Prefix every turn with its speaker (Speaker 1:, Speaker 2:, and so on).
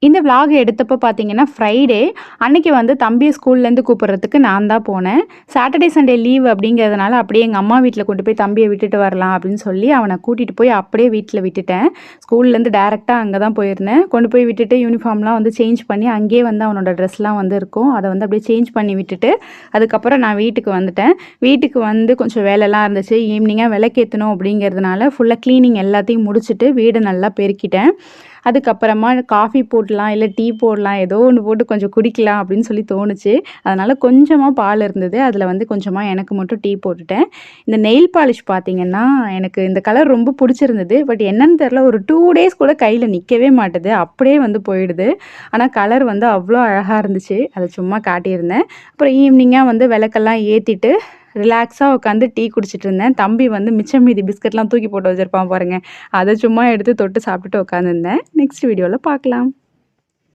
Speaker 1: இந்த விளாக் எடுத்தப்போ பார்த்தீங்கன்னா, ஃப்ரைடே அன்னைக்கு வந்து தம்பிய ஸ்கூல்லேருந்து கூப்பிடுறதுக்கு நான் தான் போனேன். சாட்டர்டே, சண்டே லீவ் அப்படிங்கிறதுனால அப்படியே எங்க அம்மா வீட்ல கொண்டு போய் தம்பிய விட்டுட்டு வரலாம் அப்படின்னு சொல்லி அவன கூட்டிட்டு போய் அப்படியே வீட்ல விட்டுட்டேன். ஸ்கூல்லேருந்து டைரக்ட்டா அங்க தான் போயிருந்தேன். கொண்டு போய் விட்டுட்டு யூனிஃபார்ம்லாம் வந்து சேஞ்ச் பண்ணி அங்கேயே வந்து அவனோட ட்ரெஸ்லாம் வந்து இருக்கும். அத வந்து அப்படியே சேஞ்ச் பண்ணி விட்டுட்டு, அதுக்கப்புறம் நான் வீட்டுக்கு வந்துட்டேன். வீட்டுக்கு வந்து கொஞ்சம் வேலைலாம் இருந்துச்சு. ஈவினிங்கா விளக்கேத்தணும் அப்படிங்கிறதுனால ஃபுல்லா கிளீனிங் எல்லாத்தையும் முடிச்சுட்டு வீட நல்லா பெருக்கிட்டேன். அதுக்கப்புறமா காஃபி போடலாம், இல்ல டீ போடலாம். ஏதோ ஒண்ணு போட்டு கொஞ்சம் குடிக்கலாம் அப்படின்னு சொல்லி தோணுச்சு. அதனால கொஞ்சமா பால் இருந்தது. அதில வந்து கொஞ்சமா எனக்கு மட்டும் டீ போட்டுட்டேன். இந்த நெயில் பாலிஷ் பார்த்தீங்கன்னா, எனக்கு இந்த கலர் ரொம்ப புடிச்சிருந்தது. பட் என்னன்னு தெரியல ஒரு 2 டேஸ் கூட கையில நிக்கவே மாட்டுது. அப்படியே வந்து போயிடுது. ஆனா கலர் வந்து அவ்ளோ அழகா இருந்துச்சு. அத சும்மா காட்டியிருந்தேன். அப்புறம் ஈவினிங்கா வந்து விளக்கெல்லாம் ஏத்திட்டு, ரிலாக்ஸா உட்காந்து டீ குடிச்சிட்டு இருந்தேன். தம்பி வந்து மிச்சம் மீதி பிஸ்கட்லாம் தூக்கி போட்டு வச்சிருப்பான் பாருங்க. அத சும்மா எடுத்து தொட்டு சாப்பிட்டுட்டு உட்காந்துருந்தேன். நெக்ஸ்ட் வீடியோல பார்க்கலாம்.